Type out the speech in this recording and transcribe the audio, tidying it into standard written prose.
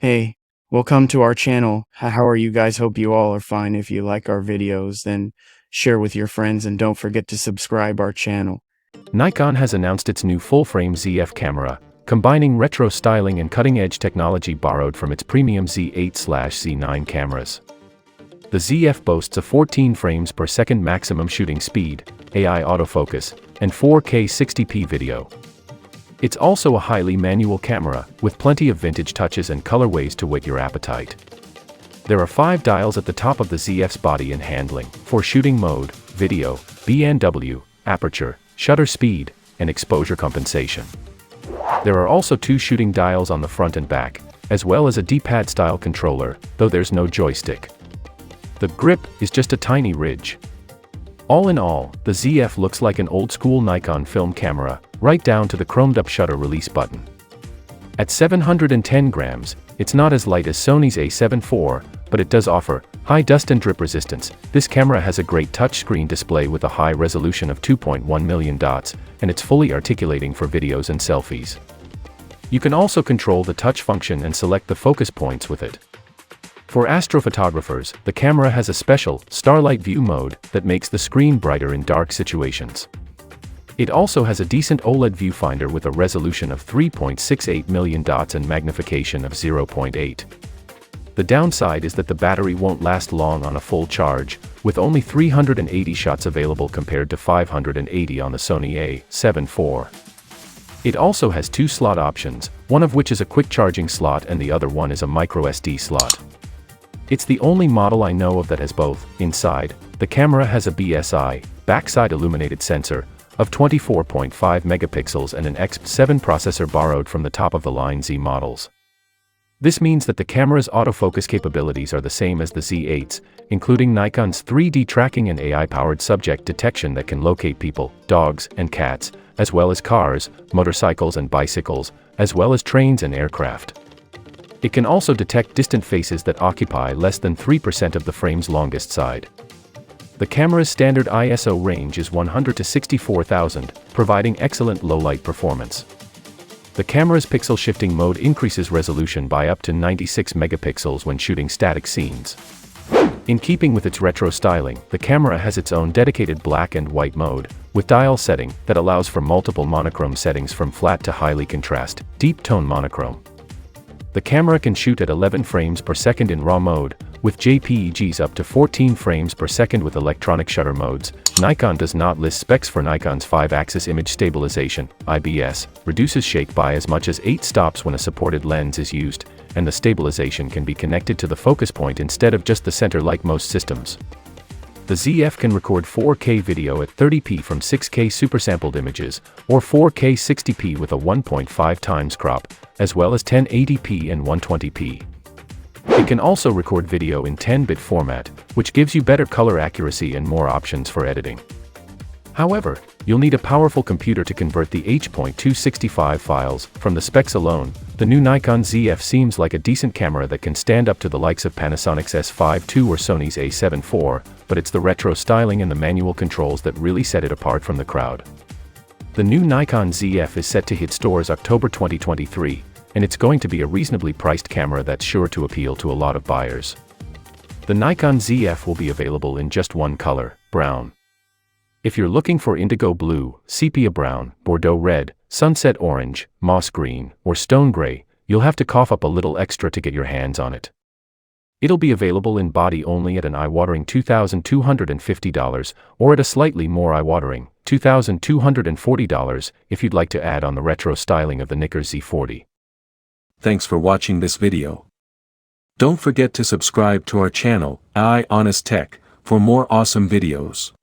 Hey, welcome to our channel. How are you guys? Hope you all are fine. If you like our videos, then share with your friends and don't forget to subscribe our channel. Nikon has announced its new full-frame ZF camera, combining retro styling and cutting-edge technology borrowed from its premium Z8/Z9 cameras. The ZF boasts a 14 frames per second maximum shooting speed, AI autofocus, and 4K 60p video. It's also a highly manual camera, with plenty of vintage touches and colorways to whet your appetite. There are 5 dials at the top of the ZF's body and handling, for shooting mode, video, BNW, aperture, shutter speed, and exposure compensation. There are also 2 shooting dials on the front and back, as well as a D-pad style controller, though there's no joystick. The grip is just a tiny ridge. All in all, the ZF looks like an old-school Nikon film camera, right down to the chromed-up shutter release button. At 710 grams, it's not as light as Sony's a7 IV, but it does offer high dust and drip resistance. This camera has a great touchscreen display with a high resolution of 2.1 million dots, and it's fully articulating for videos and selfies. You can also control the touch function and select the focus points with it. For astrophotographers, the camera has a special starlight view mode that makes the screen brighter in dark situations. It also has a decent OLED viewfinder with a resolution of 3.68 million dots and magnification of 0.8. The downside is that the battery won't last long on a full charge, with only 380 shots available compared to 580 on the Sony a7 IV. It also has 2 slot options, one of which is a quick charging slot and the other one is a microSD slot. It's the only model I know of that has both. Inside, the camera has a BSI, backside illuminated sensor, of 24.5 megapixels and an X7 processor borrowed from the top-of-the-line Z models. This means that the camera's autofocus capabilities are the same as the Z8's, including Nikon's 3D tracking and AI-powered subject detection that can locate people, dogs, and cats, as well as cars, motorcycles and bicycles, as well as trains and aircraft. It can also detect distant faces that occupy less than 3% of the frame's longest side. The camera's standard ISO range is 100 to 64,000, providing excellent low-light performance. The camera's pixel shifting mode increases resolution by up to 96 megapixels when shooting static scenes. In keeping with its retro styling, the camera has its own dedicated black and white mode, with dial setting that allows for multiple monochrome settings from flat to highly contrast, deep tone monochrome. The camera can shoot at 11 frames per second in RAW mode, with JPEGs up to 14 frames per second with electronic shutter modes. Nikon does not list specs for Nikon's 5-axis image stabilization, IBS, reduces shake by as much as 8 stops when a supported lens is used, and the stabilization can be connected to the focus point instead of just the center like most systems. The ZF can record 4K video at 30p from 6K supersampled images, or 4K 60p with a 1.5 times crop, as well as 1080p and 120p. It can also record video in 10-bit format, which gives you better color accuracy and more options for editing. However, you'll need a powerful computer to convert the H.265 files. From the specs alone, the new Nikon ZF seems like a decent camera that can stand up to the likes of Panasonic's S5 II or Sony's a7 IV, but it's the retro styling and the manual controls that really set it apart from the crowd. The new Nikon ZF is set to hit stores October 2023, and it's going to be a reasonably priced camera that's sure to appeal to a lot of buyers. The Nikon ZF will be available in just one color, brown. If you're looking for indigo blue, sepia brown, Bordeaux red, sunset orange, moss green, or stone gray, you'll have to cough up a little extra to get your hands on it. It'll be available in body only at an eye-watering $2,250, or at a slightly more eye-watering $2,240 if you'd like to add on the retro styling of the Nikon Z40. Thanks for watching this video. Don't forget to subscribe to our channel, Eye Honest Tech, for more awesome videos.